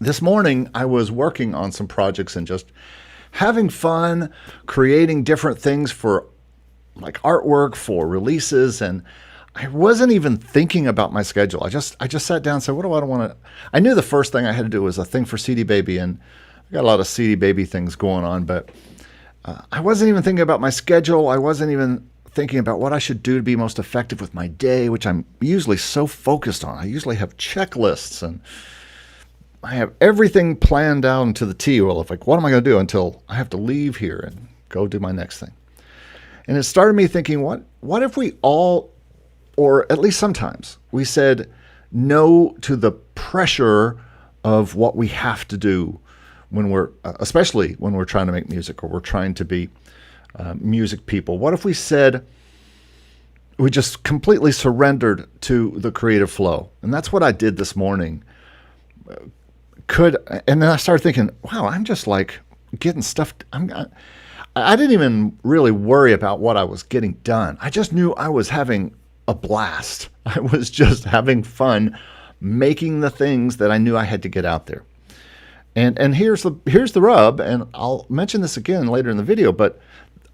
This morning, I was working on some projects and just having fun, creating different things for like artwork, for releases, and I wasn't even thinking about my schedule. I just sat down and said, what do I want to... I knew the first thing I had to do was a thing for CD Baby, and I got a lot of CD Baby things going on, but I wasn't even thinking about my schedule. I wasn't even thinking about what I should do to be most effective with my day, which I'm usually so focused on. I usually have checklists and I have everything planned down to the T. Well, if like, what am I going to do until I have to leave here and go do my next thing? And it started me thinking, what if we all, or at least sometimes, we said no to the pressure of what we have to do when we're, especially when we're trying to make music or we're trying to be music people. What if we said we just completely surrendered to the creative flow? And that's what I did this morning. And then I started thinking, wow, I'm just like getting stuff. I didn't even really worry about what I was getting done. I just knew I was having a blast. I was just having fun making the things that I knew I had to get out there. And here's the rub, and I'll mention this again later in the video, but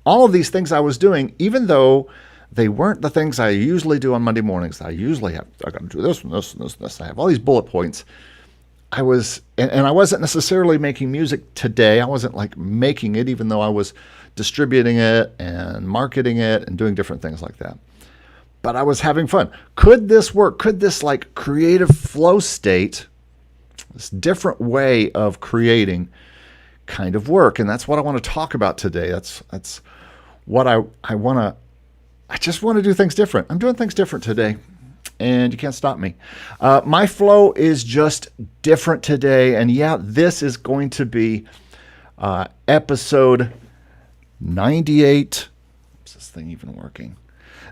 all of these things I was doing, even though they weren't the things I usually do on Monday mornings, I got to do this and this and this and this. I have all these bullet points. I wasn't necessarily making music today. I wasn't like making it, even though I was distributing it and marketing it and doing different things like that. But I was having fun. Could this work? Could this like creative flow state, this different way of creating, kind of work? And that's what I want to talk about today. That's what I want to. I just want to do things different. I'm doing things different today, and you can't stop me. My flow is just different today, and yeah, this is going to be episode 98. Is this thing even working?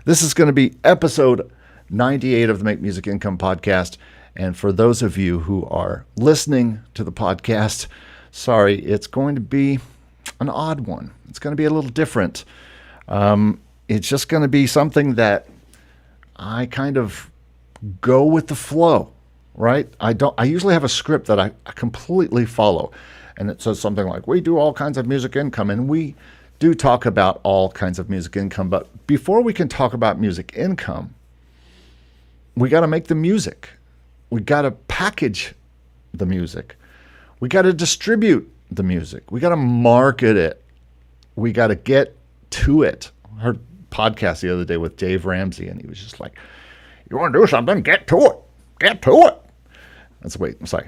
This is going to be episode 98 of the Make Music Income podcast. And for those of you who are listening to the podcast, sorry, it's going to be an odd one. It's going to be a little different. It's just going to be something that I kind of go with the flow, right? I usually have a script that I completely follow. And it says something like, we do all kinds of music income, and we do talk about all kinds of music income. But before we can talk about music income, we got to make the music. We got to package the music. We got to distribute the music. We got to market it. We got to get to it. I heard a podcast the other day with Dave Ramsey, and he was just like, you want to do something? Get to it. Get to it.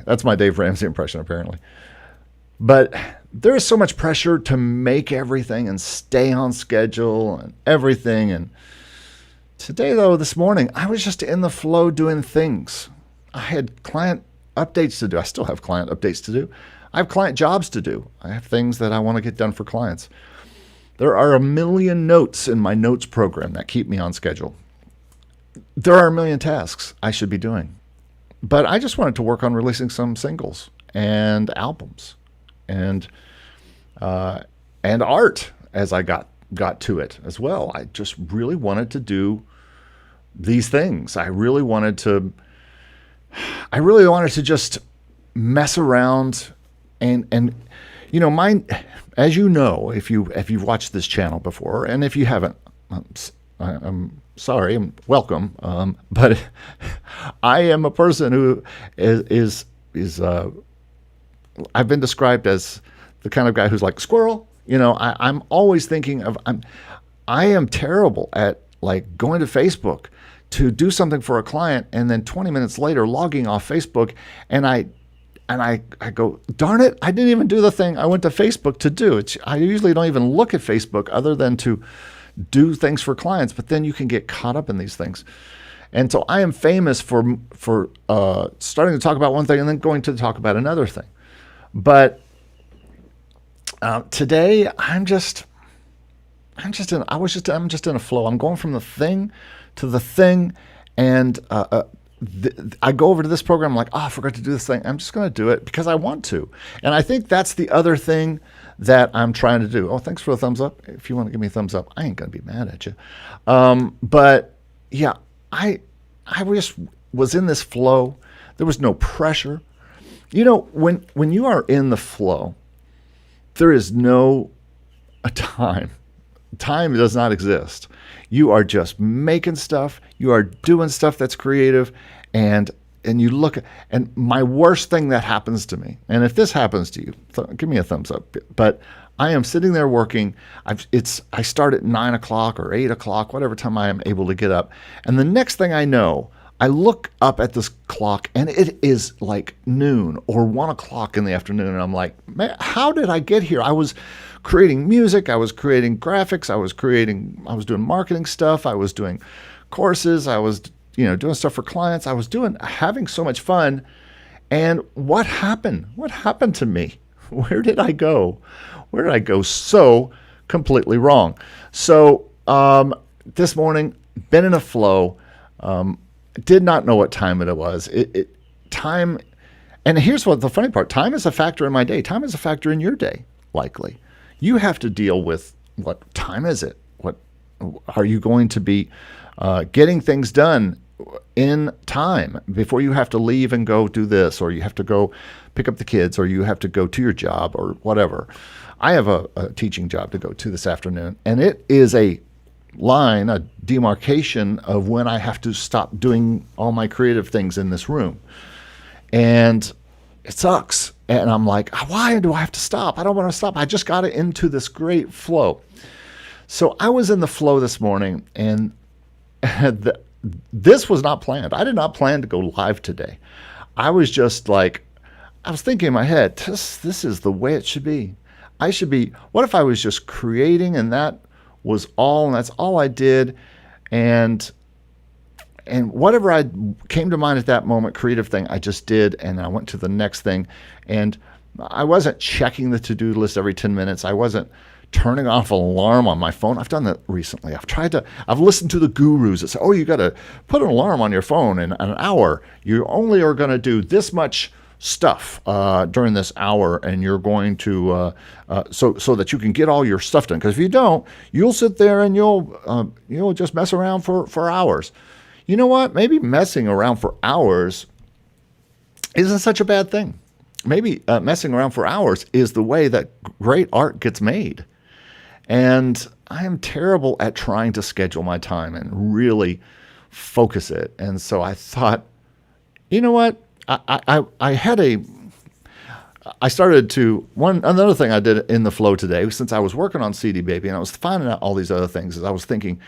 That's my Dave Ramsey impression, apparently. But there is so much pressure to make everything and stay on schedule and everything. And today, though, this morning, I was just in the flow doing things. I had client updates to do. I still have client updates to do. I have client jobs to do. I have things that I want to get done for clients. There are a million notes in my notes program that keep me on schedule. There are a million tasks I should be doing. But I just wanted to work on releasing some singles and albums and art as I got to it as well. I just really wanted to do these things. I really wanted to just mess around and you know, mine, as you know, if you've watched this channel before, and if you haven't, I'm sorry, I'm welcome. But I am a person who is I've been described as the kind of guy who's like squirrel. You know, I'm always thinking of, I am terrible at like going to Facebook to do something for a client and then 20 minutes later logging off Facebook, and I go, darn it, I didn't even do the thing I went to Facebook to do. I usually don't even look at Facebook other than to do things for clients, but then you can get caught up in these things. And so I am famous for starting to talk about one thing and then going to talk about another thing. But today I'm just in a flow. I'm going from the thing to the thing, and I go over to this program, I'm like, I forgot to do this thing. I'm just going to do it because I want to. And I think that's the other thing that I'm trying to do. Oh, thanks for the thumbs up. If you want to give me a thumbs up, I ain't going to be mad at you. But yeah, I just was in this flow. There was no pressure. When you are in the flow, there is no time. Time does not exist. You are just making stuff. You are doing stuff that's creative, and you look. And my worst thing that happens to me, and if this happens to you, give me a thumbs up. But I am sitting there working. I start at 9 o'clock or 8 o'clock, whatever time I am able to get up, and the next thing I know, I look up at this clock and it is like noon or 1 o'clock in the afternoon. And I'm like, man, how did I get here? I was creating music. I was creating graphics. I was doing marketing stuff. I was doing courses. I was, doing stuff for clients. I was having so much fun. And what happened? What happened to me? Where did I go? Where did I go so completely wrong? So this morning, been in a flow. Did not know what time it was. Time, and here's what the funny part: time is a factor in my day. Time is a factor in your day. Likely, you have to deal with what time is it. What are you going to be getting things done in time before you have to leave and go do this, or you have to go pick up the kids, or you have to go to your job, or whatever. I have a teaching job to go to this afternoon, and it is a demarcation of when I have to stop doing all my creative things in this room. And it sucks. And I'm like, why do I have to stop? I don't want to stop. I just got into this great flow. So I was in the flow this morning, and this was not planned. I did not plan to go live today. I was just like, I was thinking in my head, this is the way it should be. What if I was just creating, and that's all I did, and whatever I came to mind at that moment, creative thing, I just did, and I went to the next thing, and I wasn't checking the to-do list every 10 minutes. I wasn't turning off an alarm on my phone. I've done that recently. I've listened to the gurus that say, you got to put an alarm on your phone in an hour. You only are going to do this much stuff during this hour, and you're going to so that you can get all your stuff done. Because if you don't, you'll sit there and you'll just mess around for hours. You know what? Maybe messing around for hours isn't such a bad thing. Maybe messing around for hours is the way that great art gets made. And I am terrible at trying to schedule my time and really focus it. And so I thought, you know what? Another thing I did in the flow today, since I was working on CD Baby and I was finding out all these other things, is I was thinking,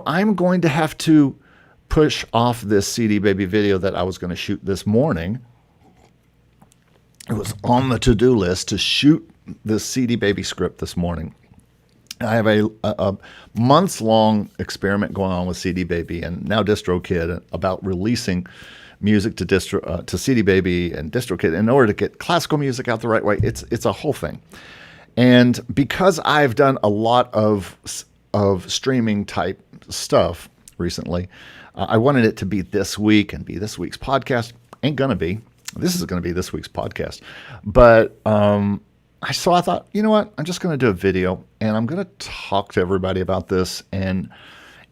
I'm going to have to push off this CD Baby video that I was going to shoot this morning. It was on the to-do list to shoot this CD Baby script this morning. I have a months-long experiment going on with CD Baby and now DistroKid about releasing music to CD Baby and DistroKid in order to get classical music out the right way. It's a whole thing. And because I've done a lot of streaming type stuff recently, I wanted it to be this week and be this week's podcast. Ain't gonna be. This is gonna be this week's podcast. But I thought, you know what? I'm just gonna do a video and I'm gonna talk to everybody about this. And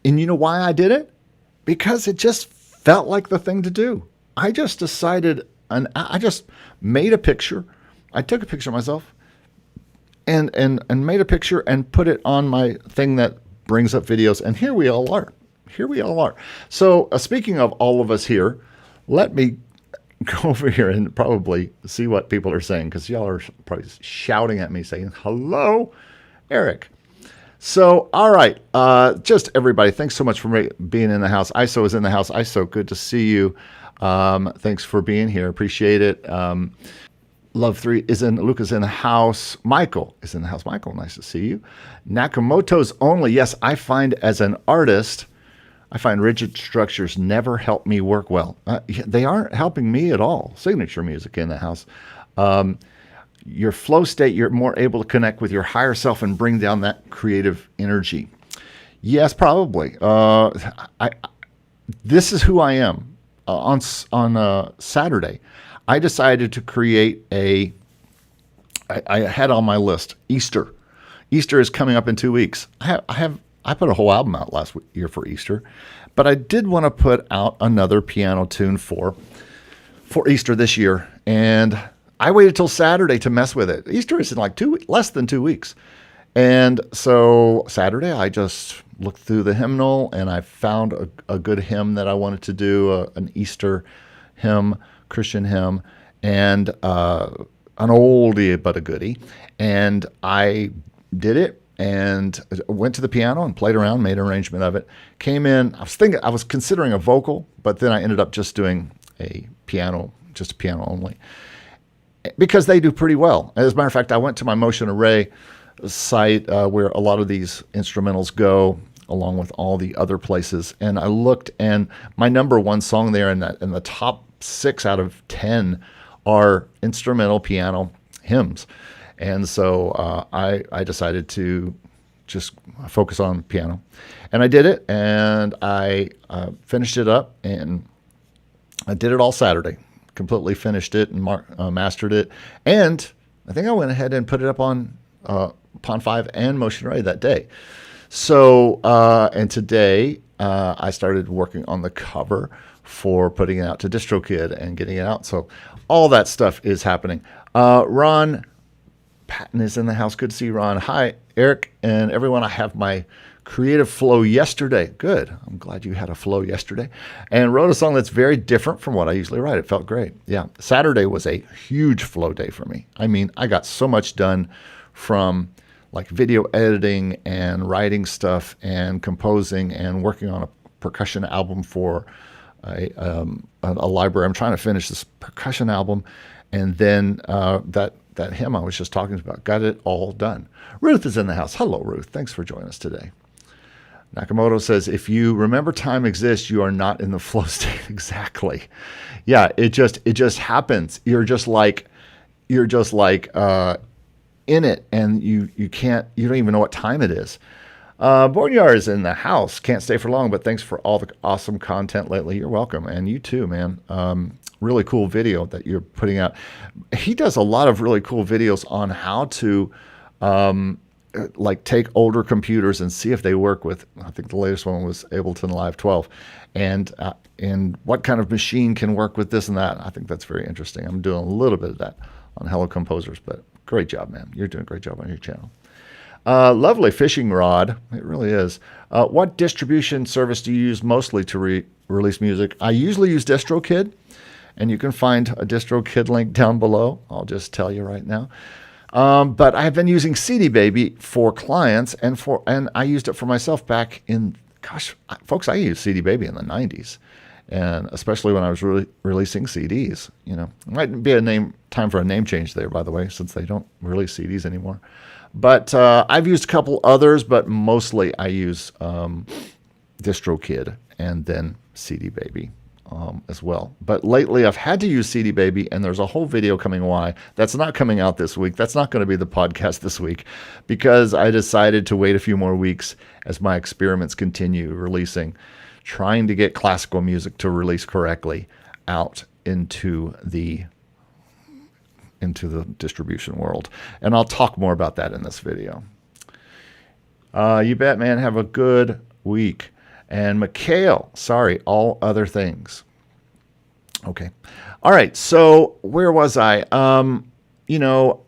you know why I did it? Because it just felt like the thing to do. I just decided, and I just made a picture. I took a picture of myself and made a picture and put it on my thing that brings up videos. And here we all are. So speaking of all of us here, let me go over here and probably see what people are saying, because y'all are probably shouting at me saying, hello, Eric. So, all right, just everybody, thanks so much for being in the house. ISO is in the house. ISO, good to see you. Thanks for being here. Appreciate it. Love3 is in, Luke is in the house. Michael is in the house. Michael, nice to see you. Nakamoto's only. Yes, I find as an artist, I find rigid structures never help me work well. They aren't helping me at all. Signature music in the house. Your flow state, you're more able to connect with your higher self and bring down that creative energy. Yes, probably. This is who I am. On Saturday, I decided to create I had on my list Easter. Easter is coming up in 2 weeks. I put a whole album out last year for Easter, but I did want to put out another piano tune for for Easter this year. And I waited till Saturday to mess with it. Easter is in like less than 2 weeks. And so Saturday, I just looked through the hymnal and I found a good hymn that I wanted to do, an Easter hymn, Christian hymn, and an oldie but a goodie. And I did it and went to the piano and played around, made an arrangement of it. Came in, I was considering a vocal, but then I ended up just doing a piano, just a piano only, because they do pretty well. As a matter of fact, I went to my Motion Array site where a lot of these instrumentals go, along with all the other places, and I looked, and my number one song there in the top 6 out of 10 are instrumental piano hymns. And so I decided to just focus on piano, and I did it, and I finished it up, and I did it all Saturday. Completely finished it and mastered it, and I think I went ahead and put it up on Pond 5 and Motion Array that day. So and today I started working on the cover for putting it out to DistroKid and getting it out. So all that stuff is happening. Ron Patton is in the house. Good to see you, Ron. Hi, Eric and everyone. I have my creative flow yesterday. Good. I'm glad you had a flow yesterday. And wrote a song that's very different from what I usually write. It felt great. Yeah. Saturday was a huge flow day for me. I mean, I got so much done from like video editing and writing stuff and composing and working on a percussion album for a library. I'm trying to finish this percussion album. And then that hymn I was just talking about, got it all done. Ruth is in the house. Hello, Ruth. Thanks for joining us today. Nakamoto says, if you remember time exists, you are not in the flow state. Exactly. Yeah, it just happens. You're just like in it, and you don't even know what time it is. Bornyar is in the house. Can't stay for long, but thanks for all the awesome content lately. You're welcome. And you too, man. Really cool video that you're putting out. He does a lot of really cool videos on how to like take older computers and see if they work with, I think the latest one was Ableton Live 12, and what kind of machine can work with this and that. I think that's very interesting. I'm doing a little bit of that on Hello Composers, but great job, man. You're doing a great job on your channel. Lovely fishing rod. It really is. What distribution service do you use mostly to release music? I usually use DistroKid, and you can find a DistroKid link down below. I'll just tell you right now. But I've been using CD Baby for clients, and I used it for myself back in, gosh, folks, I used CD Baby in the 90s, and especially when I was releasing CDs. You know, it might be time for a name change there, by the way, since they don't release CDs anymore. But I've used a couple others, but mostly I use DistroKid and then CD Baby as well. But lately I've had to use CD Baby, and there's a whole video coming why. That's not coming out this week. That's not going to be the podcast this week, because I decided to wait a few more weeks as my experiments continue releasing, trying to get classical music to release correctly out into the distribution world. And I'll talk more about that in this video. You bet, man. Have a good week. And Mikhail, sorry, all other things. Okay. All right. So where was I? You know,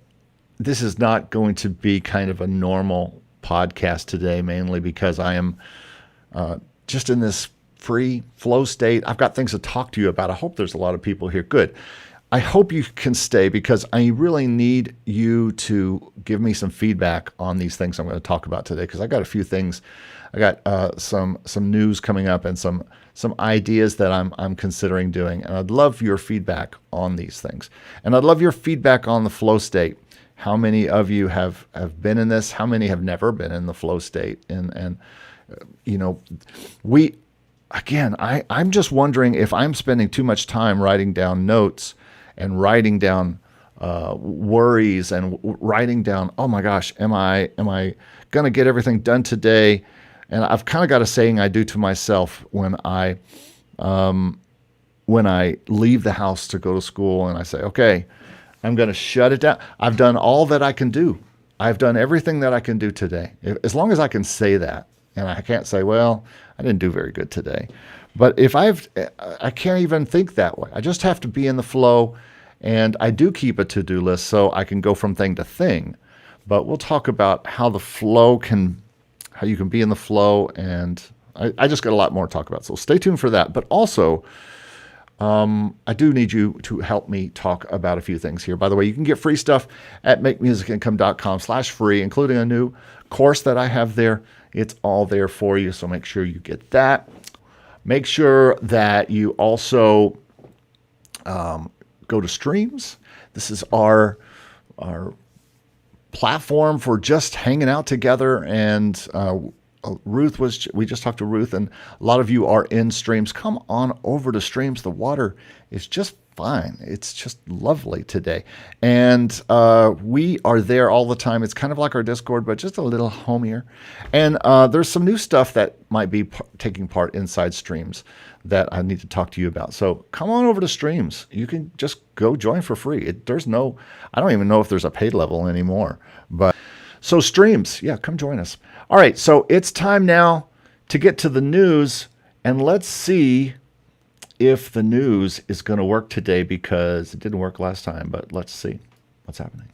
this is not going to be kind of a normal podcast today, mainly because I am just in this free flow state. I've got things to talk to you about. I hope there's a lot of people here. Good. I hope you can stay, because I really need you to give me some feedback on these things I'm going to talk about today, because I got a few things. I got some news coming up and some ideas that I'm considering doing, and I'd love your feedback on these things. And I'd love your feedback on the flow state. How many of you have been in this? How many have never been in the flow state? And you know, I'm just wondering if I'm spending too much time writing down notes and writing down worries and writing down, oh my gosh, am I going to get everything done today? And I've kind of got a saying I do to myself when I leave the house to go to school, and I say, okay, I'm going to shut it down. I've done all that I can do. I've done everything that I can do today. As long as I can say that, And I can't say, well, I didn't do very good today. But if I can't even think that way. I just have to be in the flow. And I do keep a to-do list so I can go from thing to thing. But we'll talk about how you can be in the flow. And I just got a lot more to talk about. So stay tuned for that. But also, I do need you to help me talk about a few things here. By the way, you can get free stuff at makemusicincome.com/free, including a new course that I have there. It's all there for you, so make sure you get that. Make sure that you also go to Streams. This is our platform for just hanging out together. And we just talked to Ruth, and a lot of you are in Streams. Come on over to Streams. The water is just fine. It's just lovely today. And we are there all the time. It's kind of like our Discord, but just a little homier. And there's some new stuff that might be taking part inside Streams that I need to talk to you about. So come on over to Streams. You can just go join for free. I don't even know if there's a paid level anymore. But so Streams, yeah, come join us. All right, so it's time now to get to the news, and let's see if the news is going to work today, because it didn't work last time, but let's see what's happening.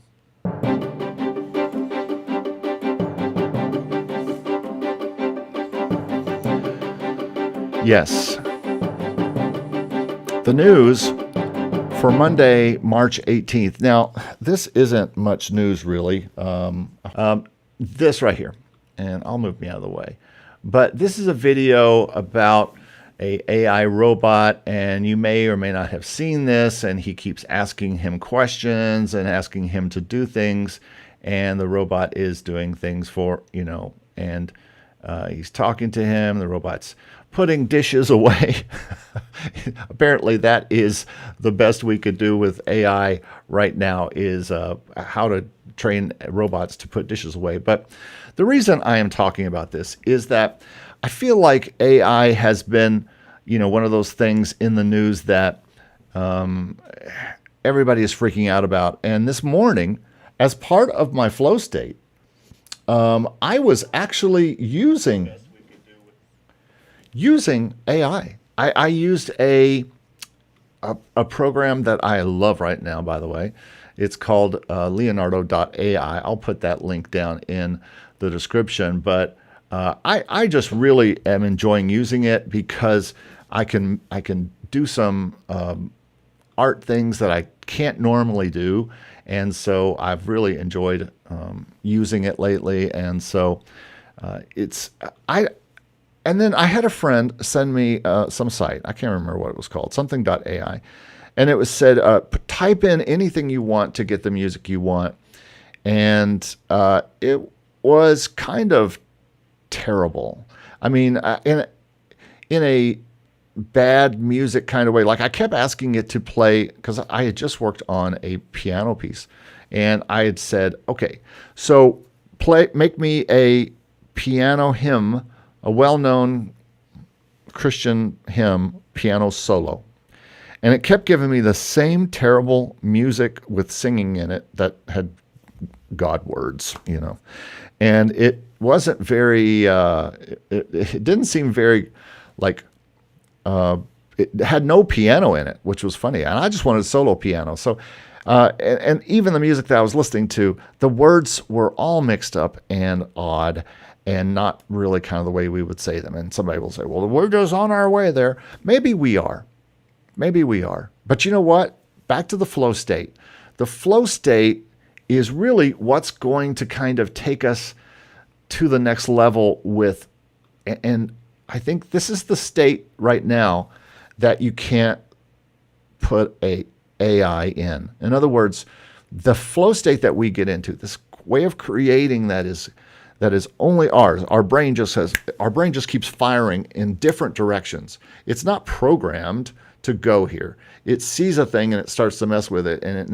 Yes. The news for Monday, March 18th. Now, this isn't much news, really. This right here, and I'll move me out of the way. But this is a video about a AI robot, and you may or may not have seen this, and he keeps asking him questions and asking him to do things, and the robot is doing things and he's talking to him. The robot's putting dishes away. Apparently that is the best we could do with AI right now, is how to train robots to put dishes away. But the reason I am talking about this is that I feel like AI has been, one of those things in the news that everybody is freaking out about. And this morning, as part of my flow state, I was actually using AI. I used a program that I love right now, by the way. It's called Leonardo.ai. I'll put that link down in the description. But I just really am enjoying using it, because I can do some art things that I can't normally do. And so I've really enjoyed using it lately. And so and then I had a friend send me some site. I can't remember what it was called, something.ai. And it was said, type in anything you want to get the music you want. And it was kind of terrible. I mean, in a bad music kind of way. Like, I kept asking it to play, because I had just worked on a piano piece. And I had said, okay, so make me a piano hymn, a well-known Christian hymn, piano solo. And it kept giving me the same terrible music with singing in it that had God words, And it wasn't very, it didn't seem very, like, it had no piano in it, which was funny. And I just wanted solo piano. So, and even the music that I was listening to, the words were all mixed up and odd, and not really kind of the way we would say them. And somebody will say, well, we're just on our way there. Maybe we are. Maybe we are. But you know what? Back to the flow state. The flow state is really what's going to kind of take us to the next level with, and I think this is the state right now that you can't put a AI in. In other words, the flow state that we get into, this way of creating that is only ours. Our brain just keeps firing in different directions. It's not programmed to go here. It sees a thing and it starts to mess with it, and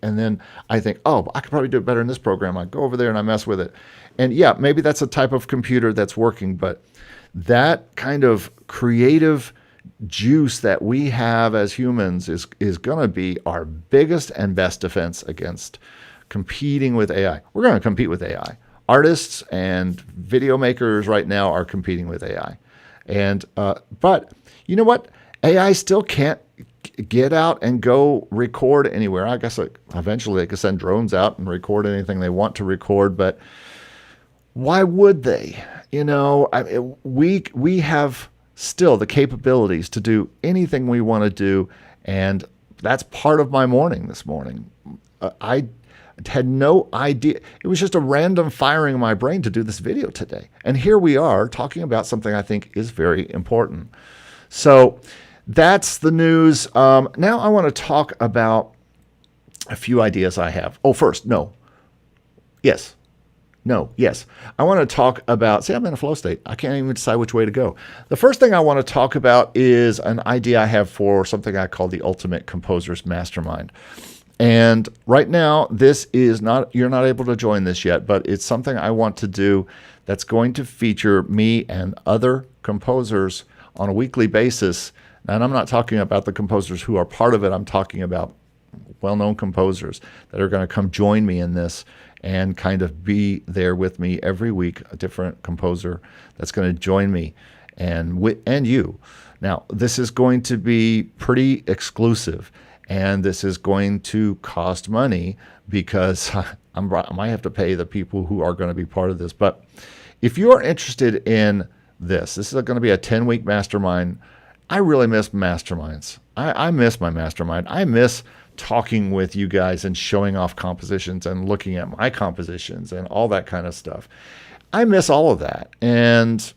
then I think, oh, I could probably do it better in this program. I go over there and I mess with it, and yeah, maybe that's a type of computer that's working, but that kind of creative juice that we have as humans is going to be our biggest and best defense against competing with AI. We're going to compete with AI. artists and video makers right now are competing with AI. And but you know what? AI still can't get out and go record anywhere. I guess eventually they could send drones out and record anything they want to record, but why would they? We have still the capabilities to do anything we want to do, and that's part of my morning this morning. I had no idea. It was just a random firing in my brain to do this video today. And here we are talking about something I think is very important. So that's the news. Now I want to talk about a few ideas I have. Oh, first, no. Yes. No, yes. I want to talk about, see, I'm in a flow state. I can't even decide which way to go. The first thing I want to talk about is an idea I have for something I call the Ultimate Composer's Mastermind. And right now, this is not, you're not able to join this yet, but it's something I want to do that's going to feature me and other composers on a weekly basis. And I'm not talking about the composers who are part of it. I'm talking about well-known composers that are going to come join me in this and kind of be there with me every week, a different composer that's going to join me and you. Now, this is going to be pretty exclusive, and this is going to cost money because I might have to pay the people who are going to be part of this. But if you are interested in this is going to be a 10-week mastermind. I really miss masterminds. I miss my mastermind. I miss talking with you guys and showing off compositions and looking at my compositions and all that kind of stuff. I miss all of that. And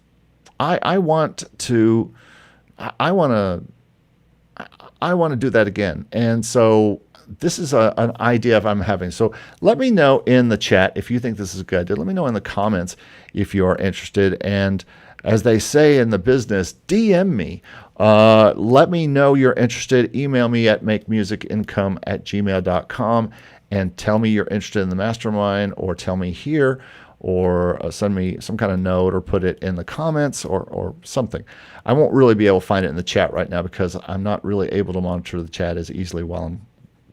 I want to do that again. And so this is an idea I'm having. So let me know in the chat if you think this is a good idea. Let me know in the comments if you are interested. And as they say in the business, DM me. Let me know you're interested. Email me at makemusicincome@gmail.com and tell me you're interested in the mastermind, or tell me here, or send me some kind of note, or put it in the comments, or something. I won't really be able to find it in the chat right now because I'm not really able to monitor the chat as easily while I'm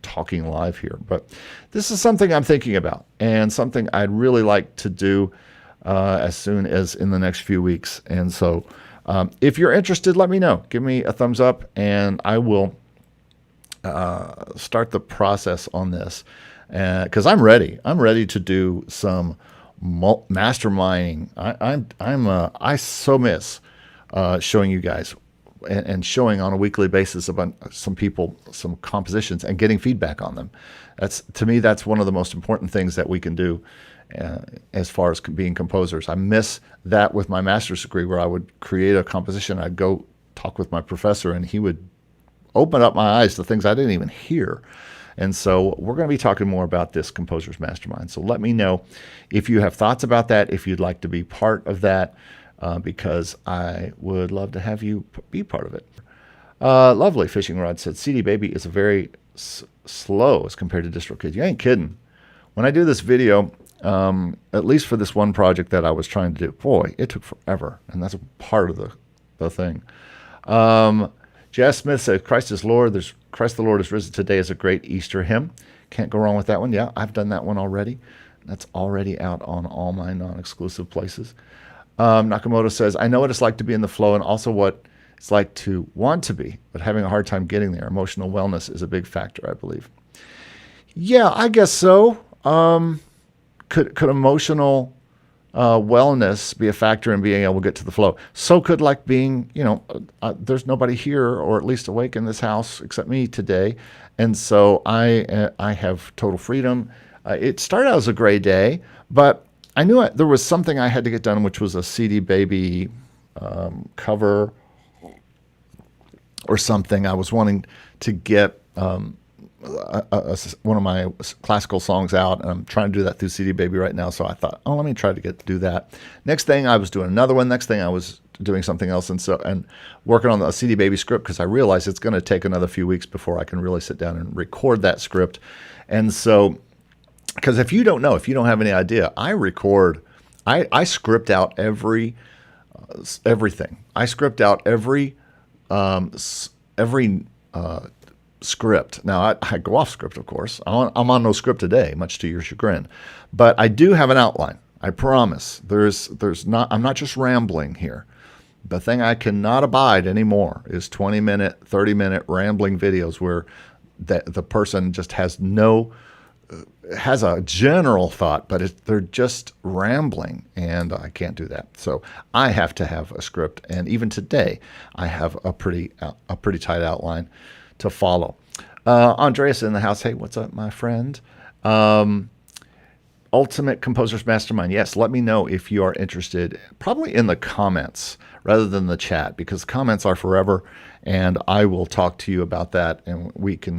talking live here. But this is something I'm thinking about and something I'd really like to do as soon as in the next few weeks. And so if you're interested, let me know. Give me a thumbs up and I will start the process on this, because I'm ready. I'm ready to do some masterminding. I so miss showing you guys and showing on a weekly basis about some people, some compositions, and getting feedback on them. To me, that's one of the most important things that we can do as far as being composers. I miss that with my master's degree, where I would create a composition, I'd go talk with my professor, and he would open up my eyes to things I didn't even hear. And so we're going to be talking more about this Composer's Mastermind. So let me know if you have thoughts about that, if you'd like to be part of that, because I would love to have you be part of it. Lovely Fishing Rod said, CD Baby is very slow as compared to DistroKid. You ain't kidding. When I do this video, at least for this one project that I was trying to do, boy, it took forever. And that's a part of the thing. Jazz Smith said, Christ is Lord. Christ the Lord is risen today is a great Easter hymn. Can't go wrong with that one. Yeah, I've done that one already. That's already out on all my non-exclusive places. Nakamoto says, I know what it's like to be in the flow and also what it's like to want to be, but having a hard time getting there. Emotional wellness is a big factor, I believe. Yeah, I guess so. Could emotional wellness be a factor in being able to get to the flow? So could like being, there's nobody here or at least awake in this house except me today. And so I have total freedom. It started out as a gray day, but I knew there was something I had to get done, which was a CD Baby cover or something. I was wanting to get one of my classical songs out, and I'm trying to do that through CD Baby right now. So I thought, let me try to do that. Next thing, I was doing another one. Next thing, I was doing something else, and working on a CD Baby script, because I realized it's going to take another few weeks before I can really sit down and record that script. And so, because if you don't have any idea, I script out everything. I script out every script. Now, I go off script, of course. I'm on no script today, much to your chagrin. But I do have an outline. I promise. I'm not just rambling here. The thing I cannot abide anymore is 20-minute, 30-minute rambling videos where the person just has a general thought, but they're just rambling, and I can't do that. So I have to have a script, and even today I have a pretty tight outline to follow. Andreas in the house. Hey, what's up, my friend? Ultimate Composers Mastermind. Yes, let me know if you are interested, probably in the comments rather than the chat, because comments are forever, and I will talk to you about that, and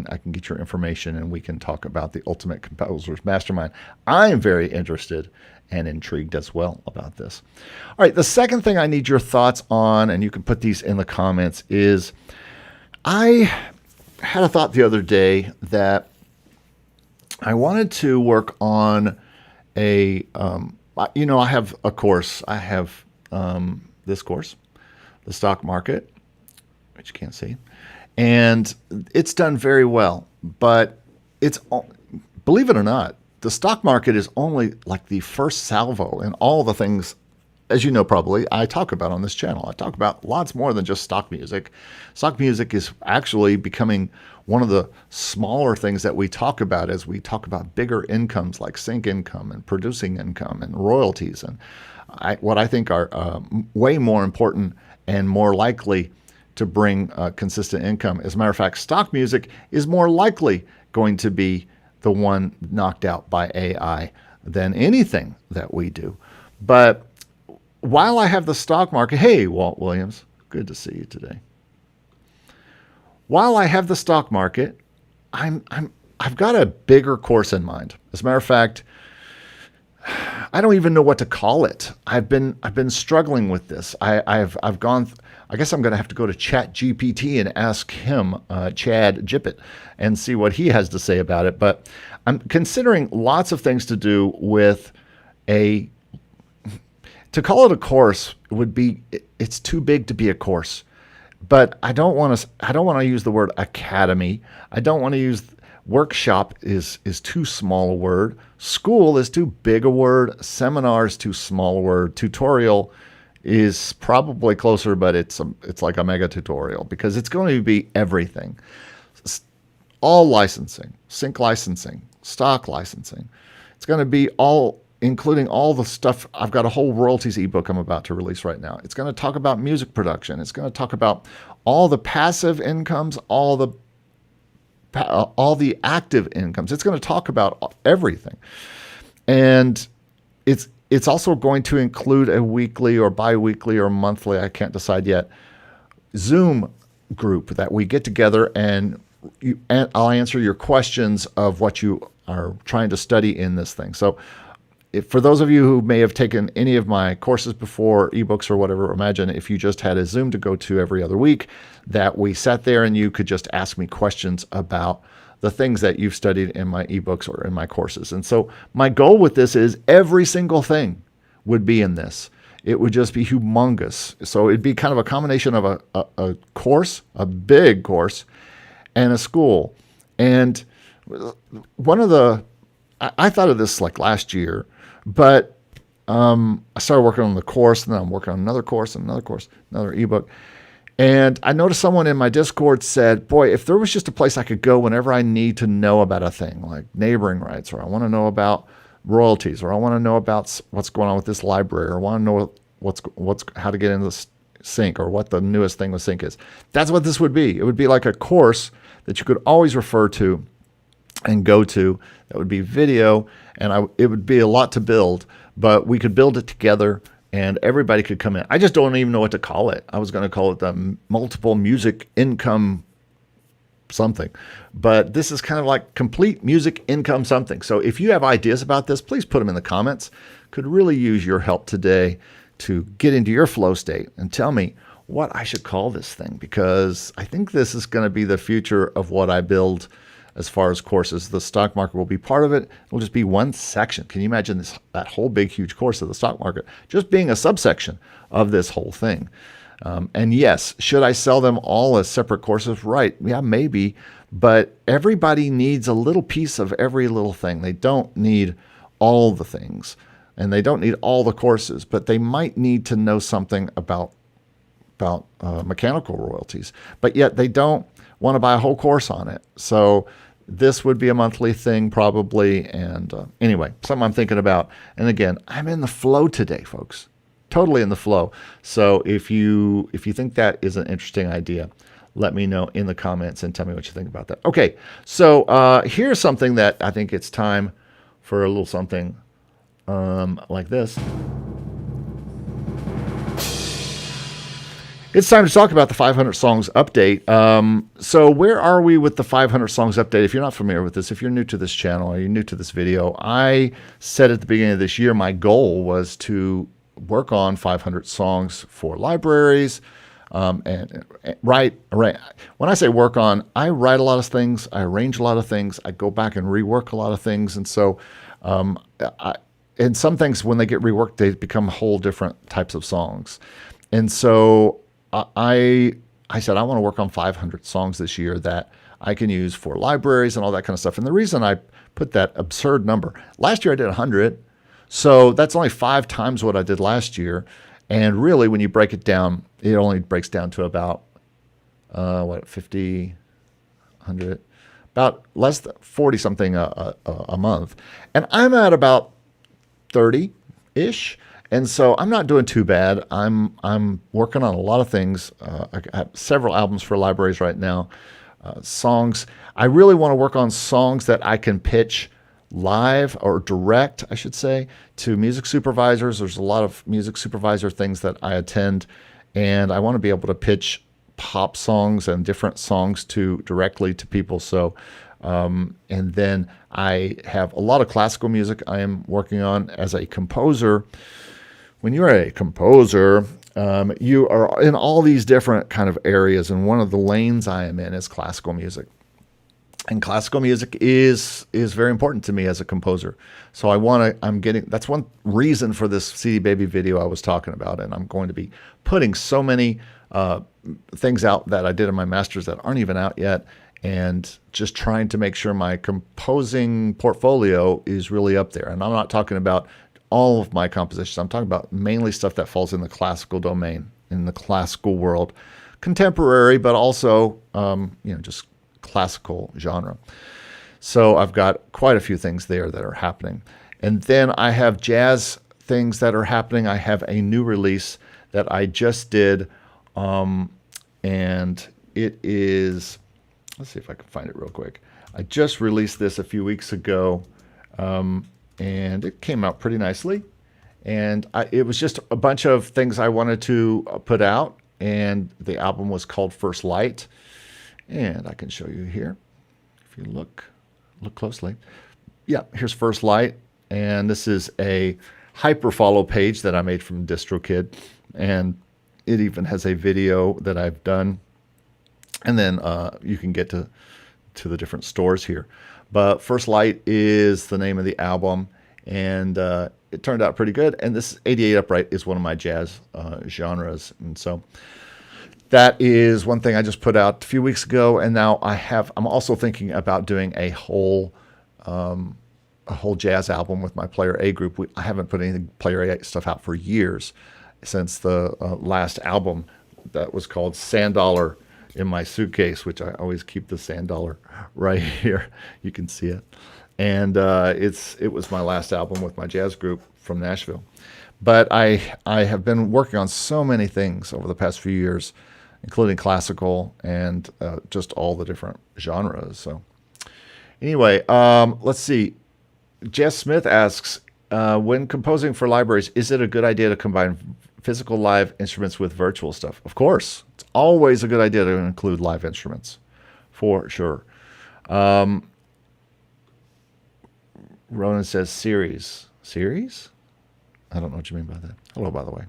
I can get your information, and we can talk about the Ultimate Composers Mastermind. I am very interested and intrigued as well about this. All right, the second thing I need your thoughts on, and you can put these in the comments, is I had a thought the other day that I wanted to work on I have a course. I have this course, the stock market, which you can't see, and it's done very well. But believe it or not, the stock market is only like the first salvo in all the things, as you know, probably I talk about on this channel. I talk about lots more than just stock music. Stock music is actually becoming one of the smaller things that we talk about as we talk about bigger incomes like sync income and producing income and royalties, and what I think are way more important and more likely to bring consistent income. As a matter of fact, stock music is more likely going to be the one knocked out by AI than anything that we do. But while I have the stock market, hey, Walt Williams, good to see you today. While I have the stock market, I've got a bigger course in mind. As a matter of fact, I don't even know what to call it. I've been struggling with this. I've gone. I guess I'm going to have to go to ChatGPT and ask him, Chad Jippet, and see what he has to say about it. But I'm considering lots of things to do with to call it a course would be, it's too big to be a course. But I don't want to use the word academy. I don't want to use workshop is too small a word. School is too big a word. Seminar is too small a word. Tutorial is probably closer, but it's like a mega tutorial because it's going to be everything. All licensing, sync licensing, stock licensing. It's going to be all, including all the stuff. I've got a whole royalties ebook I'm about to release right now. It's going to talk about music production. It's going to talk about all the passive incomes, all the active incomes. It's going to talk about everything. And it's also going to include a weekly or bi-weekly or monthly, I can't decide yet, Zoom group that we get together and I'll answer your questions of what you are trying to study in this thing. So for those of you who may have taken any of my courses before, ebooks or whatever, imagine if you just had a Zoom to go to every other week, that we sat there and you could just ask me questions about the things that you've studied in my ebooks or in my courses. And so my goal with this is every single thing would be in this. It would just be humongous. So it'd be kind of a combination of a course, a big course, and a school. And I thought of this like last year, but I started working on the course, and then I'm working on another course, and another course, another ebook. And I noticed someone in my Discord said, boy, if there was just a place I could go whenever I need to know about a thing, like neighboring rights, or I want to know about royalties, or I want to know about what's going on with this library, or I want to know what's how to get into sync, or what the newest thing with sync is. That's what this would be. It would be like a course that you could always refer to and go to. That would be video, and it would be a lot to build, but we could build it together and everybody could come in. I just don't even know what to call it. I was going to call it the multiple music income something, but this is kind of like complete music income something. So if you have ideas about this, please put them in the comments. Could really use your help today to get into your flow state and tell me what I should call this thing, because I think this is going to be the future of what I build as far as courses. The stock market will be part of it. It'll just be one section. Can you imagine that whole big, huge course of the stock market just being a subsection of this whole thing? And yes, should I sell them all as separate courses? Right. Yeah, maybe. But everybody needs a little piece of every little thing. They don't need all the things. and they don't need all the courses, but they might need to know something about mechanical royalties, but yet they don't want to buy a whole course on it. So this would be a monthly thing probably. And anyway, something I'm thinking about. And again, I'm in the flow today, folks, totally in the flow. So if you think that is an interesting idea, let me know in the comments and tell me what you think about that. Okay, so here's something that I think it's time for a little something like this. It's time to talk about the 500 songs update. So where are we with the 500 songs update? If you're not familiar with this, if you're new to this channel or you're new to this video, I said at the beginning of this year, my goal was to work on 500 songs for libraries. And write. When I say work on, I write a lot of things, I arrange a lot of things, I go back and rework a lot of things. And so, and some things, when they get reworked, they become whole different types of songs. And so I said, I want to work on 500 songs this year that I can use for libraries and all that kind of stuff. And the reason I put that absurd number, last year I did 100. So that's only 5 times what I did last year. And really, when you break it down, it only breaks down to about, 50, 100, about less than 40 something a month. And I'm at about 30-ish. And so I'm not doing too bad. I'm working on a lot of things. I have several albums for libraries right now. Songs. I really want to work on songs that I can pitch live or direct, I should say, to music supervisors. There's a lot of music supervisor things that I attend, and I want to be able to pitch pop songs and different songs directly to people. So, and then I have a lot of classical music I am working on as a composer. When you're a composer, you are in all these different kind of areas, and one of the lanes I am in is classical music. And classical music is very important to me as a composer. So that's one reason for this CD Baby video I was talking about. And I'm going to be putting so many things out that I did in my master's that aren't even out yet, and just trying to make sure my composing portfolio is really up there. And I'm not talking about all of my compositions. I'm talking about mainly stuff that falls in the classical domain, in the classical world, contemporary, but also, just classical genre. So I've got quite a few things there that are happening. And then I have jazz things that are happening. I have a new release that I just did, and it is, let's see if I can find it real quick. I just released this a few weeks ago, and it came out pretty nicely. And it was just a bunch of things I wanted to put out, and the album was called First Light. And I can show you here, if you look closely. Yeah, here's First Light, and this is a hyperfollow page that I made from DistroKid, and it even has a video that I've done. And then you can get to the different stores here. But First Light is the name of the album, and it turned out pretty good. And this 88 Upright is one of my jazz genres, and so that is one thing I just put out a few weeks ago, and now I'm also thinking about doing a whole jazz album with my Player A group. I haven't put any Player A stuff out for years, since the last album that was called Sand Dollar in my suitcase, which I always keep the sand dollar right here. You can see it. And it was my last album with my jazz group from Nashville. But I have been working on so many things over the past few years, including classical and just all the different genres. So anyway, let's see. Jess Smith asks, when composing for libraries, is it a good idea to combine physical live instruments with virtual stuff? Of course. It's always a good idea to include live instruments, for sure. Ronan says series. Series? I don't know what you mean by that. Hello, by the way.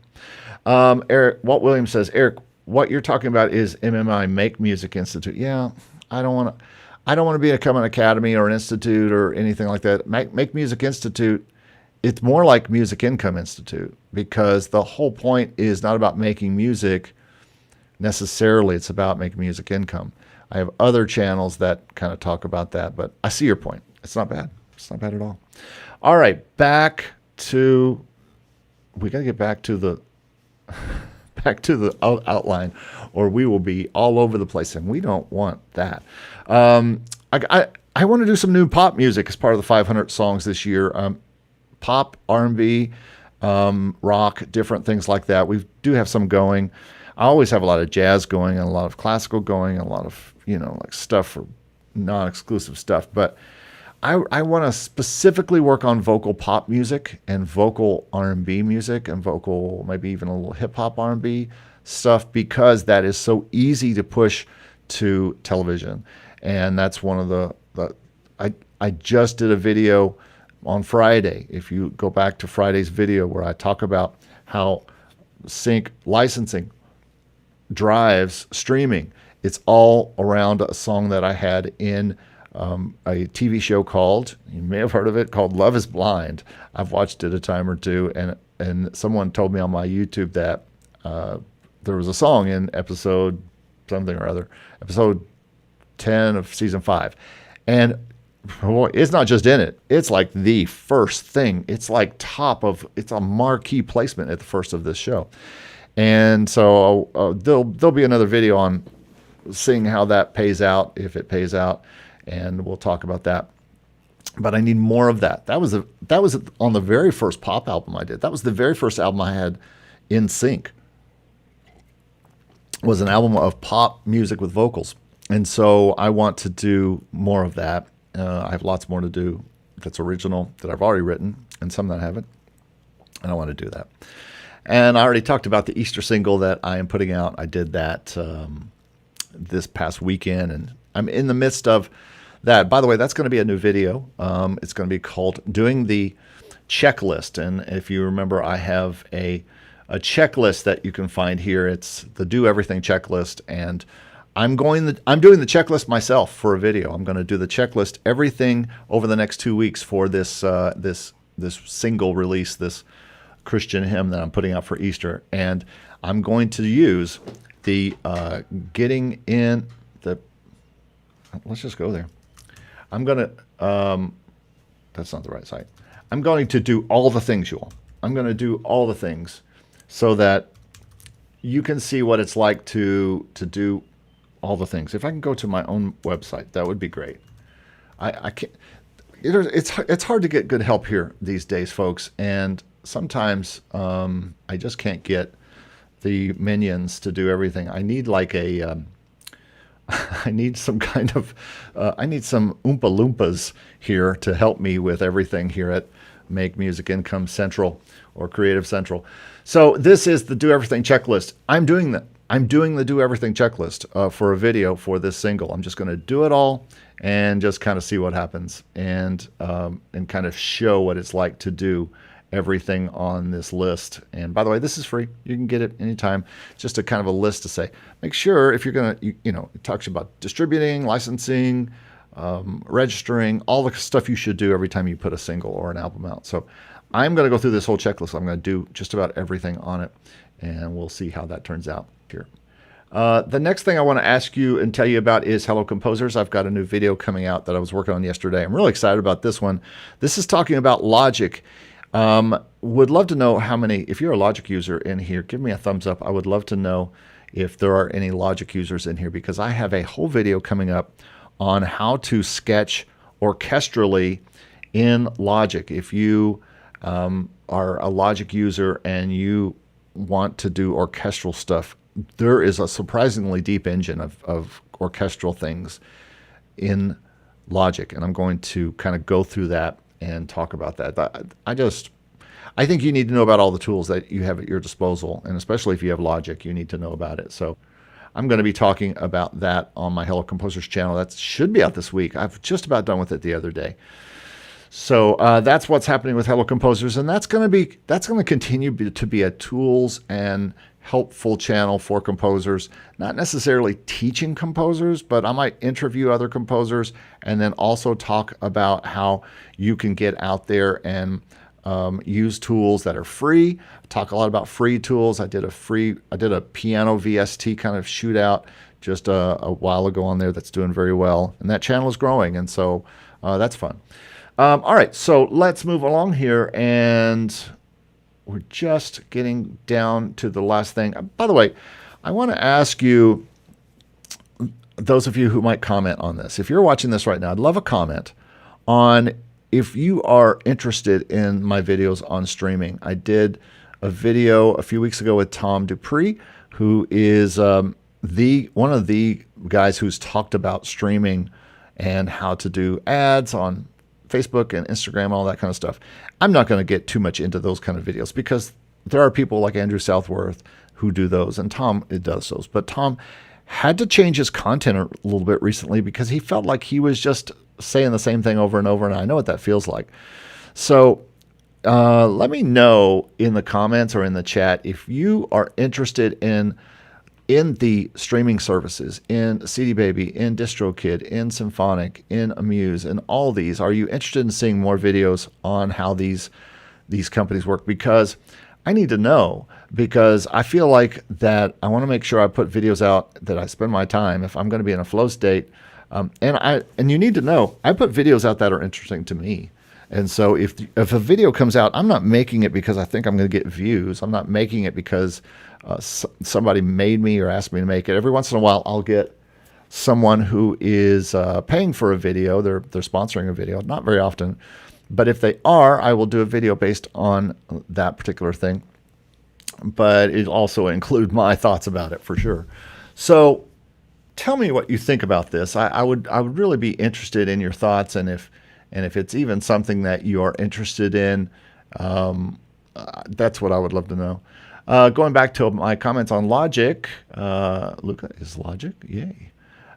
Walt Williams says, Eric, what you're talking about is MMI, Make Music Institute. Yeah, I don't want to become an academy or an institute or anything like that. Make Music Institute, it's more like Music Income Institute, because the whole point is not about making music necessarily. It's about making music income. I have other channels that kind of talk about that, but I see your point. It's not bad. It's not bad at all. All right, back to the outline, or we will be all over the place, and we don't want that. I want to do some new pop music as part of the 500 songs this year. Pop, R&B, rock, different things like that. We do have some going. I always have a lot of jazz going and a lot of classical going and a lot of, like stuff for non-exclusive stuff. But I want to specifically work on vocal pop music and vocal R&B music and vocal, maybe even a little hip hop R&B stuff, because that is so easy to push to television. And that's one of I just did a video on Friday. If you go back to Friday's video where I talk about how sync licensing drives streaming, it's all around a song that I had in a TV show called, you may have heard of it, called Love is Blind. I've watched it a time or two, and someone told me on my YouTube that there was a song in episode something or other, episode 10 of season 5. And boy, it's not just in it. It's like the first thing. It's like it's a marquee placement at the first of this show. And so there'll be another video on seeing how that pays out, if it pays out, and we'll talk about that. But I need more of that. That was on the very first pop album I did. That was the very first album I had in sync. It was an album of pop music with vocals. And so I want to do more of that. I have lots more to do that's original that I've already written, and some that I haven't. And I want to do that. And I already talked about the Easter single that I am putting out. I did that this past weekend, and I'm in the midst of that. By the way, that's going to be a new video. It's going to be called Doing the Checklist. And if you remember, I have a checklist that you can find here. It's the Do Everything checklist, and I'm doing the checklist myself for a video. I'm going to do the checklist, everything over the next 2 weeks for this this single release, this Christian hymn that I'm putting out for Easter. And I'm going to use the getting in the. Let's just go there. I'm going to. That's not the right site. I'm going to do all the things, you all. I'm going to do all the things so that you can see what it's like to do all the things. If I can go to my own website, that would be great. I can't. It's hard to get good help here these days, folks, and sometimes I just can't get the minions to do everything. I need like I need some kind of I need some Oompa Loompas here to help me with everything here at Make Music Income Central or Creative Central. So this is the Do Everything checklist. I'm doing the Do Everything checklist for a video for this single. I'm just going to do it all and just kind of see what happens and kind of show what it's like to do everything on this list. And by the way, this is free. You can get it anytime. It's just a kind of a list to say, make sure if you're going to, it talks about distributing, licensing, registering, all the stuff you should do every time you put a single or an album out. So I'm going to go through this whole checklist. I'm going to do just about everything on it, and we'll see how that turns out here. The next thing I want to ask you and tell you about is Hello Composers. I've got a new video coming out that I was working on yesterday. I'm really excited about this one. This is talking about Logic. Would love to know how many, if you're a Logic user in here, give me a thumbs up. I would love to know if there are any Logic users in here, because I have a whole video coming up on how to sketch orchestrally in Logic. If you are a Logic user and you want to do orchestral stuff, there is a surprisingly deep engine of orchestral things in Logic, and I'm going to kind of go through that and talk about that. I think you need to know about all the tools that you have at your disposal, and especially if you have Logic, you need to know about it. So I'm going to be talking about that on my Hello Composers channel. That should be out this week. I've just about done with it the other day. So that's what's happening with Hello Composers, and that's going to continue to be a tools and helpful channel for composers. Not necessarily teaching composers, but I might interview other composers and then also talk about how you can get out there and use tools that are free. Talk a lot about free tools. I did a piano VST kind of shootout just a while ago on there that's doing very well, and that channel is growing, and so that's fun. All right, so let's move along here, and we're just getting down to the last thing. By the way, I want to ask you, those of you who might comment on this, if you're watching this right now, I'd love a comment on if you are interested in my videos on streaming. I did a video a few weeks ago with Tom Dupree, who is one of the guys who's talked about streaming and how to do ads on Facebook and Instagram, all that kind of stuff. I'm not going to get too much into those kind of videos because there are people like Andrew Southworth who do those, and Tom does those. But Tom had to change his content a little bit recently because he felt like he was just saying the same thing over and over, and I know what that feels like. So let me know in the comments or in the chat if you are interested in the streaming services, in CD Baby, in DistroKid, in Symphonic, in Amuse, and all these. Are you interested in seeing more videos on how these companies work? Because I need to know, because I feel like that I want to make sure I put videos out that I spend my time if I'm going to be in a flow state. And you need to know, I put videos out that are interesting to me. And so if a video comes out, I'm not making it because I think I'm going to get views. I'm not making it because somebody made me or asked me to make it. Every once in a while, I'll get someone who is paying for a video. They're sponsoring a video. Not very often. But if they are, I will do a video based on that particular thing. But it'll also include my thoughts about it for sure. So tell me what you think about this. I would really be interested in your thoughts, and if it's even something that you are interested in, that's what I would love to know. Going back to my comments on Logic, Luca, is Logic? Yay.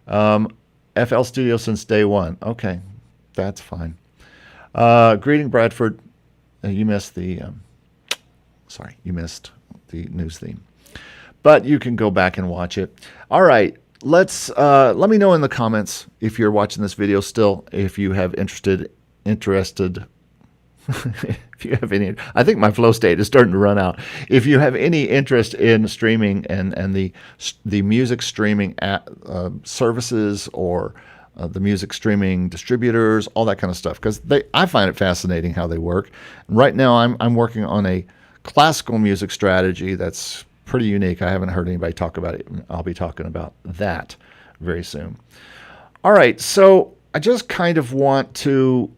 FL Studio since day one. Okay, that's fine. Greeting Bradford. You missed the news theme, but you can go back and watch it. All right, let me know in the comments if you're watching this video still, if you have interested. If you have any, I think my flow state is starting to run out. If you have any interest in streaming and the music streaming services or the music streaming distributors, all that kind of stuff, because I find it fascinating how they work. Right now, I'm working on a classical music strategy that's pretty unique. I haven't heard anybody talk about it. I'll be talking about that very soon. All right, so I just kind of want to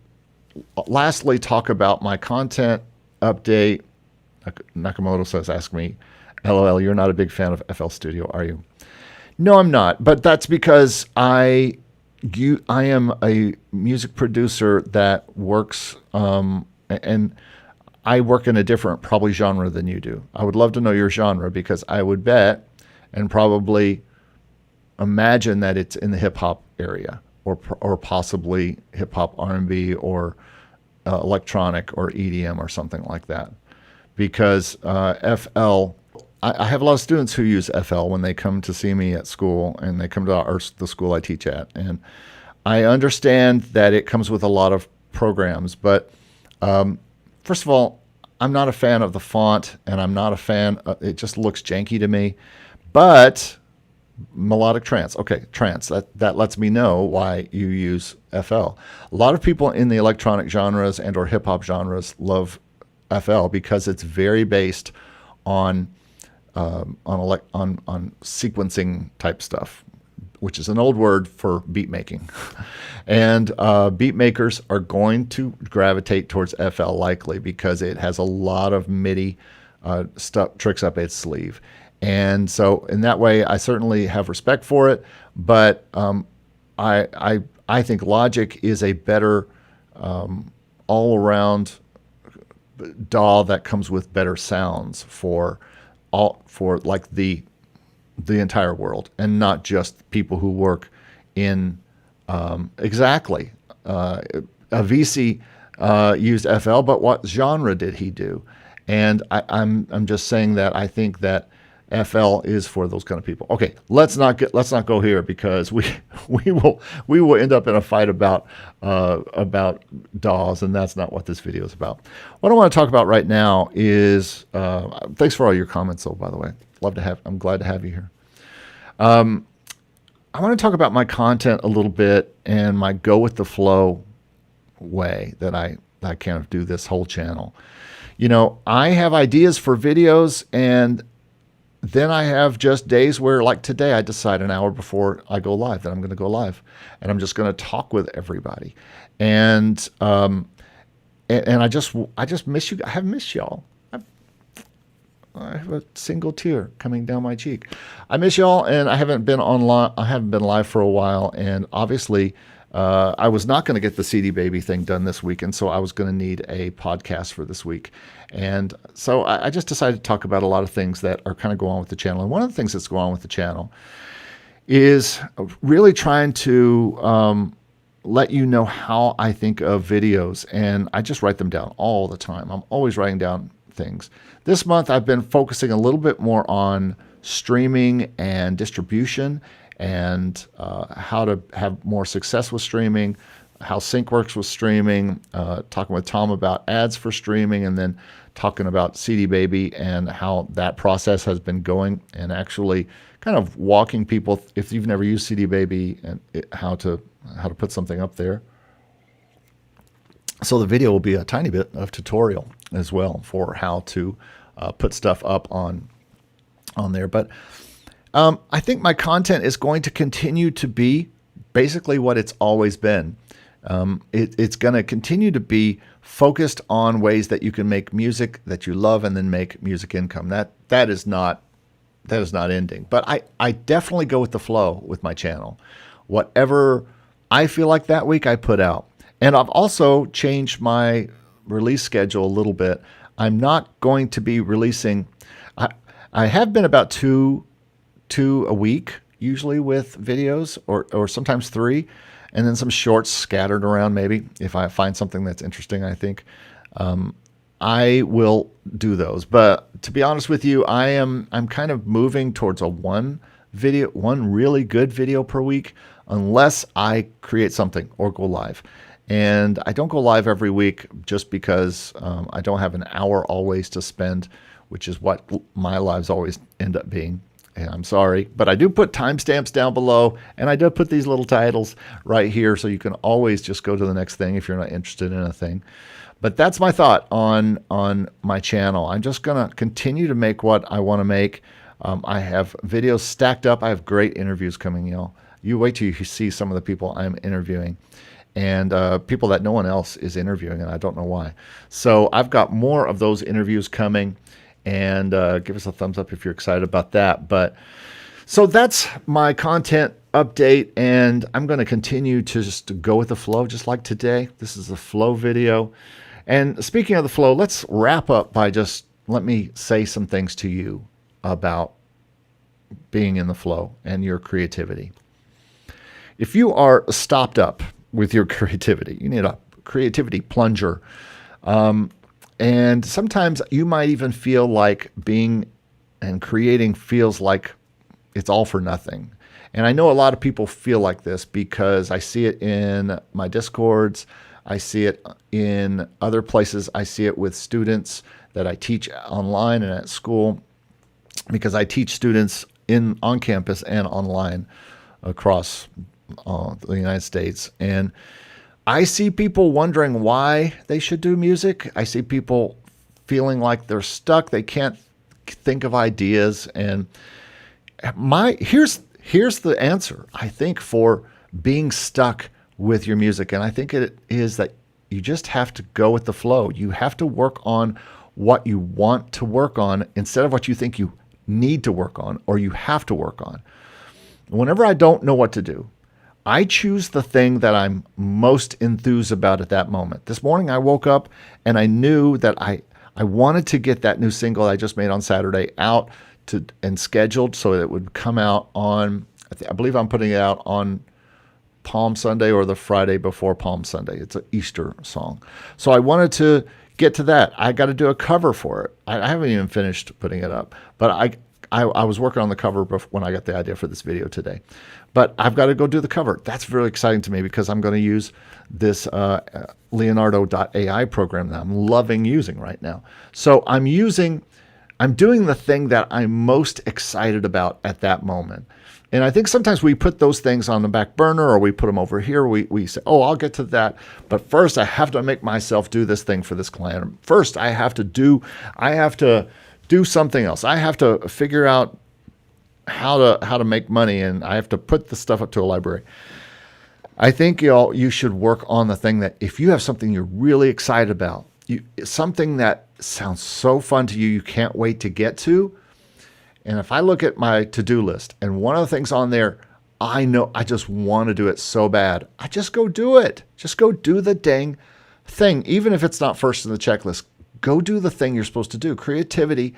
lastly talk about my content update. Nakamoto says, ask me, LOL, you're not a big fan of FL Studio, are you? No, I'm not, but that's because I am a music producer that works, and I work in a different probably genre than you do. I would love to know your genre, because I would bet and probably imagine that it's in the hip hop area, or possibly hip hop, R&B, or electronic or EDM or something like that. Because FL, I have a lot of students who use FL when they come to see me at school, and they come to the school I teach at. And I understand that it comes with a lot of programs, but first of all, I'm not a fan of the font, and I'm not a fan, it just looks janky to me. But melodic trance, okay, trance, that lets me know why you use FL. A lot of people in the electronic genres and or hip hop genres love FL because it's very based on sequencing type stuff, which is an old word for beat making. And beat makers are going to gravitate towards FL likely because it has a lot of MIDI tricks up its sleeve. And so in that way, I certainly have respect for it, but I think Logic is a better all-around DAW that comes with better sounds for like the entire world, and not just people who work in exactly. Avicii used FL, but what genre did he do? And I'm just saying that I think that FL is for those kind of people. Okay, let's not go here, because we will end up in a fight about DAWs, and that's not what this video is about. What I want to talk about right now is thanks for all your comments, though, by the way. I'm glad to have you here. I want to talk about my content a little bit and my go with the flow way that I kind of do this whole channel. You know, I have ideas for videos, and then I have just days where, like today, I decide an hour before I go live that I'm going to go live, and I'm just going to talk with everybody. And I just miss you. I have missed y'all. I have a single tear coming down my cheek. I miss y'all, and I haven't been online. I haven't been live for a while, and obviously, I was not going to get the CD Baby thing done this week, and so I was going to need a podcast for this week. And so I just decided to talk about a lot of things that are kind of going on with the channel. And one of the things that's going on with the channel is really trying to let you know how I think of videos, and I just write them down all the time. I'm always writing down things. This month, I've been focusing a little bit more on streaming and distribution, and how to have more success with streaming, how sync works with streaming, talking with Tom about ads for streaming, and then talking about CD Baby and how that process has been going, and actually kind of walking people, if you've never used CD Baby, and how to put something up there. So the video will be a tiny bit of tutorial as well for how to put stuff up on there. But I think my content is going to continue to be basically what it's always been. It's going to continue to be focused on ways that you can make music that you love and then make music income. That is not ending. But I definitely go with the flow with my channel. Whatever I feel like that week, I put out. And I've also changed my release schedule a little bit. I'm not going to be releasing. I have been about two a week, usually with videos, or sometimes 3, and then some shorts scattered around maybe. If I find something that's interesting, I think I will do those. But to be honest with you, I'm kind of moving towards one really good video per week, unless I create something or go live. And I don't go live every week just because I don't have an hour always to spend, which is what my lives always end up being. And I'm sorry, but I do put timestamps down below, and I do put these little titles right here, so you can always just go to the next thing if you're not interested in a thing. But that's my thought on my channel. I'm just going to continue to make what I want to make. I have videos stacked up. I have great interviews coming, y'all. You wait till you see some of the people I'm interviewing, and people that no one else is interviewing, and I don't know why. So I've got more of those interviews coming. And give us a thumbs up if you're excited about that. But so that's my content update, and I'm going to continue to just go with the flow, just like today. This is a flow video. And speaking of the flow, let's wrap up by just let me say some things to you about being in the flow and your creativity. If you are stopped up with your creativity, you need a creativity plunger. And sometimes you might even feel like being and creating feels like it's all for nothing. And I know a lot of people feel like this because I see it in my Discords. I see it in other places. I see it with students that I teach online and at school, because I teach students on campus and online across the United States. And I see people wondering why they should do music. I see people feeling like they're stuck. They can't think of ideas. And here's the answer, I think, for being stuck with your music. And I think it is that you just have to go with the flow. You have to work on what you want to work on instead of what you think you need to work on or you have to work on. Whenever I don't know what to do, I choose the thing that I'm most enthused about at that moment. This morning I woke up and I knew that I wanted to get that new single I just made on Saturday out and scheduled so that it would come out on, I believe I'm putting it out on Palm Sunday or the Friday before Palm Sunday. It's an Easter song. So I wanted to get to that. I got to do a cover for it. I haven't even finished putting it up, but I was working on the cover when I got the idea for this video today. But I've got to go do the cover. That's really exciting to me because I'm going to use this Leonardo.ai program that I'm loving using right now. So I'm doing the thing that I'm most excited about at that moment. And I think sometimes we put those things on the back burner, or we put them over here. We say, oh, I'll get to that. But first I have to make myself do this thing for this client. First I have to do something else. I have to figure out how to make money, and I have to put the stuff up to a library. I think you should work on the thing that if you have something you're really excited about, something that sounds so fun to you, you can't wait to get to. And if I look at my to-do list and one of the things on there, I know I just want to do it so bad, I just go do it. Just go do the dang thing. Even if it's not first in the checklist, go do the thing you're supposed to do. Creativity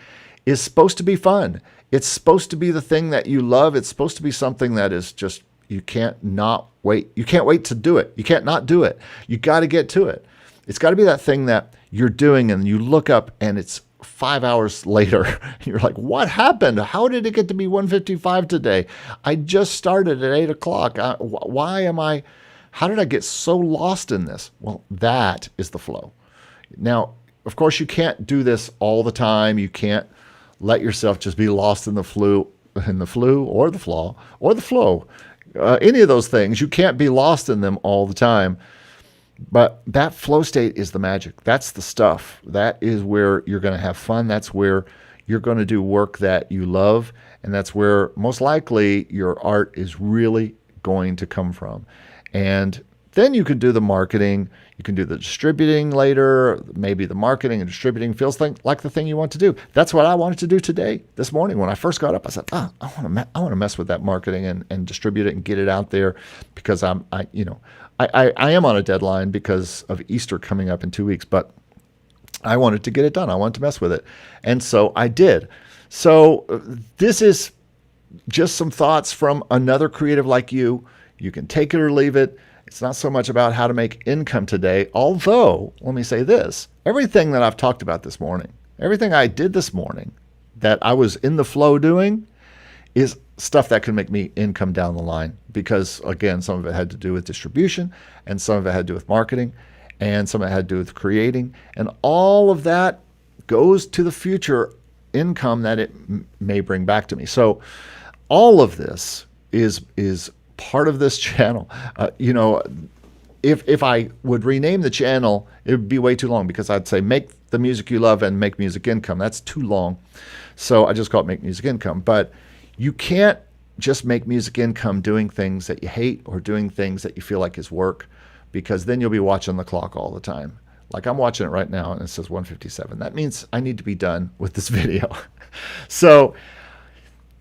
is supposed to be fun. It's supposed to be the thing that you love. It's supposed to be something that is just, you can't not wait. You can't wait to do it. You can't not do it. You got to get to it. It's got to be that thing that you're doing and you look up and it's 5 hours later. You're like, what happened? How did it get to be 1:55 today? I just started at 8 o'clock. How did I get so lost in this? Well, that is the flow. Now, of course, you can't do this all the time. You can't let yourself just be lost in the flow or the flow. Any of those things, you can't be lost in them all the time. But that flow state is the magic. That's the stuff. That is where you're going to have fun. That's where you're going to do work that you love. And that's where most likely your art is really going to come from. And then you can do the marketing. You can do the distributing later. Maybe the marketing and distributing feels like the thing you want to do. That's what I wanted to do this morning. When I first got up, I said, I want to mess with that marketing and distribute it and get it out there, because I am on a deadline because of Easter coming up in 2 weeks, but I wanted to get it done. I wanted to mess with it. And so I did. So this is just some thoughts from another creative like you. You can take it or leave it. It's not so much about how to make income today, although, let me say this, everything that I've talked about this morning, everything I did this morning that I was in the flow doing is stuff that can make me income down the line, because, again, some of it had to do with distribution, and some of it had to do with marketing, and some of it had to do with creating, and all of that goes to the future income that it may bring back to me. So all of this is part of this channel. If I would rename the channel, it would be way too long, because I'd say make the music you love and make music income. That's too long. So I just call it make music income. But you can't just make music income doing things that you hate or doing things that you feel like is work, because then you'll be watching the clock all the time. Like I'm watching it right now and it says 1:57. That means I need to be done with this video. So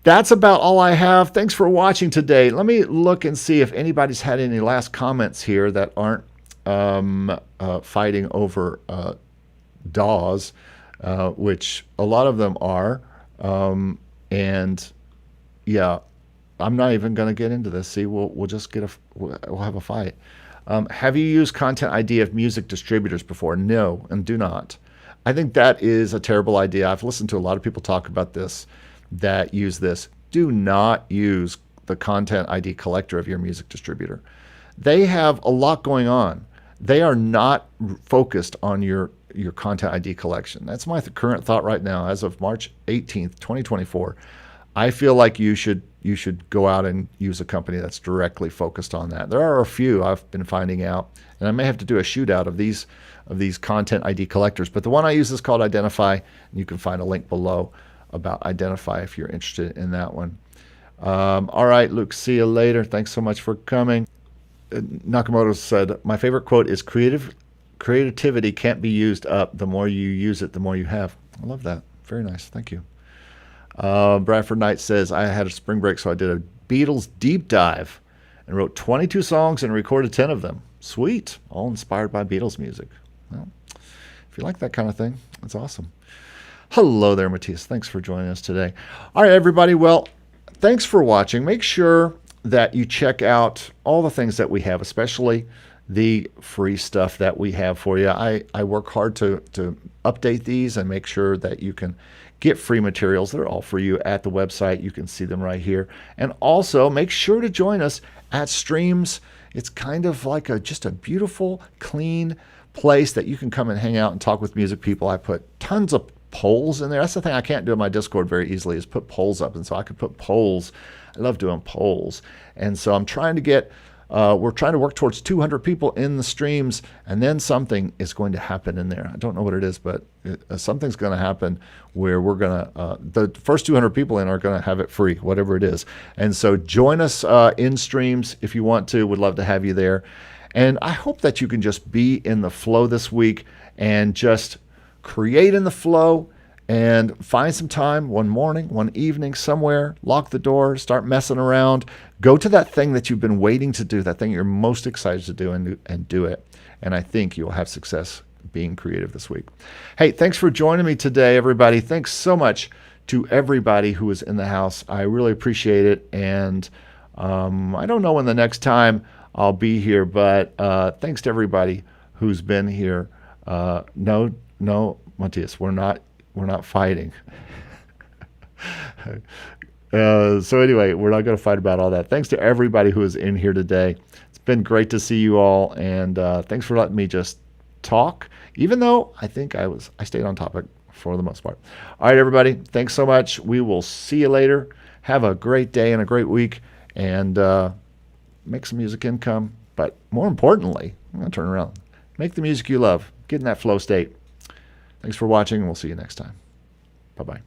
that's about all I have. Thanks for watching today. Let me look and see if anybody's had any last comments here that aren't fighting over DAWs, which a lot of them are. And yeah, I'm not even going to get into this. See, we'll just we'll have a fight. Have you used Content ID of music distributors before? No, and do not. I think that is a terrible idea. I've listened to a lot of people talk about this that use this. Do not use the Content ID collector of your music distributor. They have a lot going on. They are not focused on your Content ID collection. That's my current thought right now. As of March 18th, 2024, I feel like you should go out and use a company that's directly focused on that. There are a few I've been finding out, and I may have to do a shootout of these Content ID collectors. But the one I use is called Identifyy, and you can find a link below about Identifyy if you're interested in that one. All right, Luke, see you later. Thanks so much for coming. Nakamoto said, my favorite quote is, creativity can't be used up. The more you use it, the more you have. I love that. Very nice. Thank you. Bradford Knight says, I had a spring break, so I did a Beatles deep dive and wrote 22 songs and recorded 10 of them. Sweet. All inspired by Beatles music. Well, if you like that kind of thing, that's awesome. Hello there, Matthias. Thanks for joining us today. All right, everybody. Well, thanks for watching. Make sure that you check out all the things that we have, especially the free stuff that we have for you. I work hard to update these and make sure that you can get free materials. They're all for you at the website. You can see them right here. And also make sure to join us at Streams. It's kind of like just a beautiful, clean place that you can come and hang out and talk with music people. I put tons of polls in there. That's the thing I can't do in my Discord very easily, is put polls up. And so I could put polls. I love doing polls. And so I'm trying to get, we're trying to work towards 200 people in the streams, and then something is going to happen in there. I don't know what it is, but something's going to happen where we're going to, the first 200 people in are going to have it free, whatever it is. And so join us in streams if you want to. Would love to have you there. And I hope that you can just be in the flow this week and just create in the flow and find some time one morning, one evening somewhere, lock the door, start messing around, go to that thing that you've been waiting to do, that thing you're most excited to do, and do it. And I think you'll have success being creative this week. Hey, thanks for joining me today, everybody. Thanks so much to everybody who was in the house. I really appreciate it. And I don't know when the next time I'll be here, but thanks to everybody who's been here. No, Matthias, we're not fighting. So anyway, we're not going to fight about all that. Thanks to everybody who is in here today. It's been great to see you all, and thanks for letting me just talk, even though I think I stayed on topic for the most part. All right, everybody, thanks so much. We will see you later. Have a great day and a great week, and make some music income. But more importantly, I'm going to turn around. Make the music you love. Get in that flow state. Thanks for watching, and we'll see you next time. Bye-bye.